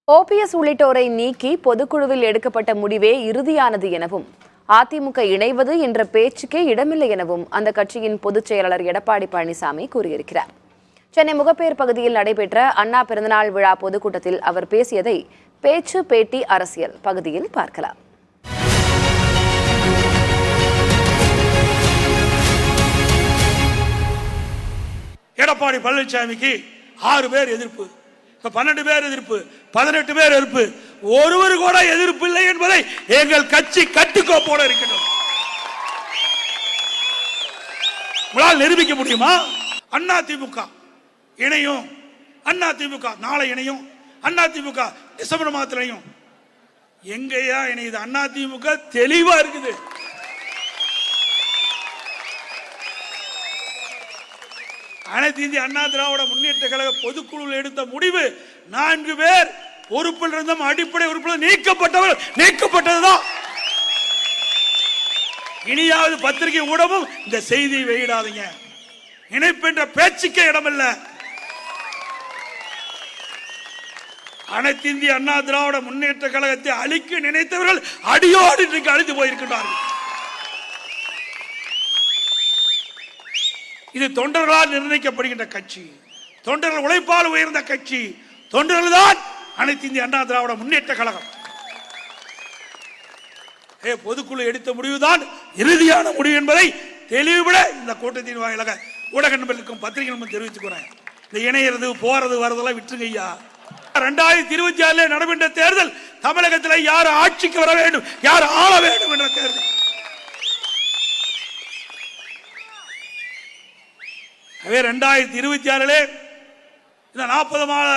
OPS உள்ளிட்டோரை நீக்கி பொதுக்குழுவில் எடுக்கப்பட்ட முடிவே இறுதியானது எனவும் அதிமுக இணைவது என்ற பேச்சுக்கே இடமில்லை எனவும் அந்த கட்சியின் பொதுச் செயலாளர் எடப்பாடி பழனிசாமி கூறியிருக்கிறார். சென்னை முகப்பேர் பகுதியில் நடைபெற்ற அண்ணா பிறந்தநாள் விழா பொதுக்கூட்டத்தில் அவர் பேசியதை பேச்சு பேட்டி அரசியல் பகுதியில் பார்க்கலாம். எடப்பாடி பழனிசாமிக்கு 6 பேர் எதிர்ப்பு, 12 பேர் எதிர்ப்பு, 18 பேர் எதிர்ப்பு, ஒருவர் கூட எதிர்ப்பு இல்லை என்பதை எங்கள் கட்சி கட்டுக்கோப்போட இருக்கின்றது. உங்களால் நிரூபிக்க முடியுமா? அதிமுக இணையும், அதிமுக நாளை இணையும், அதிமுக டிசம்பர் மாதத்தில் இணையும். எங்கயா இணையுது? அதிமுக தெளிவா இருக்குது. அனைத்து இந்திய அண்ணா திராவிட முன்னேற்ற கழக பொதுக்குழுவில் எடுத்த முடிவு 4 பேர் பொறுப்பில் இருந்தும் அடிப்படை உறுப்பினர் நீக்கப்பட்டதுதான். இனியாவது பத்திரிகை ஊடகம் இந்த செய்தியை வெளியிடாதீங்க. இணைப்பு என்ற பேச்சுக்கே இடமல்ல. அனைத்து இந்திய அண்ணா திராவிட முன்னேற்ற கழகத்தை அழிக்க நினைத்தவர்கள் அடியோடு இன்றைக்கு அழிந்து போயிருக்கின்றார்கள். இது தொண்டர்களால் நிர்ணயிக்கப்படுகின்ற கட்சி, தொண்டர்கள் உழைப்பால் உயர்ந்த கட்சி, தொண்டர்கள் தான் அனைத்து இந்திய அண்ணா திராவிட முன்னேற்ற கழகம். பொதுக்குழு எடுத்த முடிவுதான் இறுதியான முடிவு என்பதை தெளிவுபட இந்த கூட்டத்தின் வாயிலாக ஊடக நண்பர்களுக்கும் பத்திரிகை நண்பர்களும் தெரிவித்துக்கிறேன். இந்த இணையிறது போறது வரதெல்லாம் விட்டுருங்க ஐயா. 2026 நடைபெற்ற தேர்தல் தமிழகத்தில் யார் ஆட்சிக்கு வர வேண்டும், யார் ஆள வேண்டும் என்ற தேர்தல். 2026 இந்த 40 மாத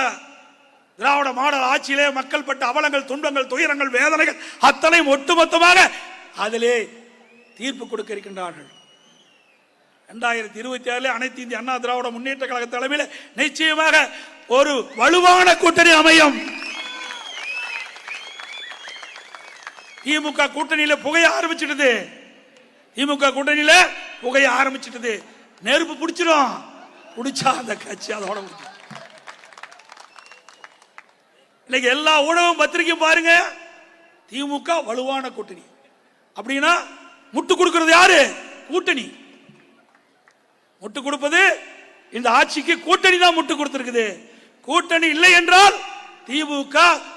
திராவிட மாடல் ஆட்சியிலே மக்கள் பட்ட அவலங்கள், துன்பங்கள், துயரங்கள், வேதனைகள் அத்தனையும் ஒட்டுமொத்தமாக அதிலே தீர்ப்பு கொடுக்க இருக்கின்றார்கள். 2026 அனைத்து இந்திய அண்ணா திராவிட முன்னேற்ற கழக தலைமையில் நிச்சயமாக ஒரு வலுவான கூட்டணி அமையும். திமுக கூட்டணியில புகைய ஆரம்பிச்சிட்டது. திமுக கூட்டணியில புகைய ஆரம்பிச்சிட்டது. நெருப்பு பிடிச்சிடும். பிடிச்சா அந்த கட்சி அதோட இன்னைக்கு எல்லா ஊடகம் பத்திரிகையும் பாருங்க. திமுக வலுவான கூட்டணி அப்படின்னா முட்டு கொடுக்கிறது யாரு? கூட்டணி. முட்டு கொடுப்பது இந்த ஆட்சிக்கு கூட்டணி தான் முட்டு கொடுத்திருக்குது. கூட்டணி இல்லை என்றால் திமுக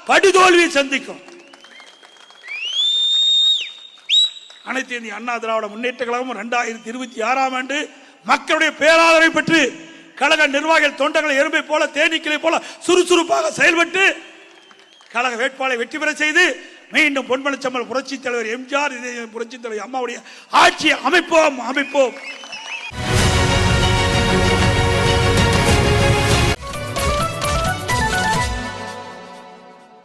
படுதோல்வியை சந்திக்கும். அனைத்து இந்திய அண்ணா திராவிட முன்னேற்ற கழகம் 2026 ஆண்டு மக்களுடைய பேராதரவை பெற்று கழக நிர்வாகிகள் தொண்டர்கள் எறும்பை போல தேனீக்களை போல சுறுசுறுப்பாக செயல்பட்டு கழக வேட்பாளரை வெற்றி பெற செய்து மீண்டும் பொன்மனச்செம்மல் புரட்சி தலைவர் எம்ஜிஆர் புரட்சி தலைவர் அம்மாவுடைய ஆட்சி அமைப்போம்.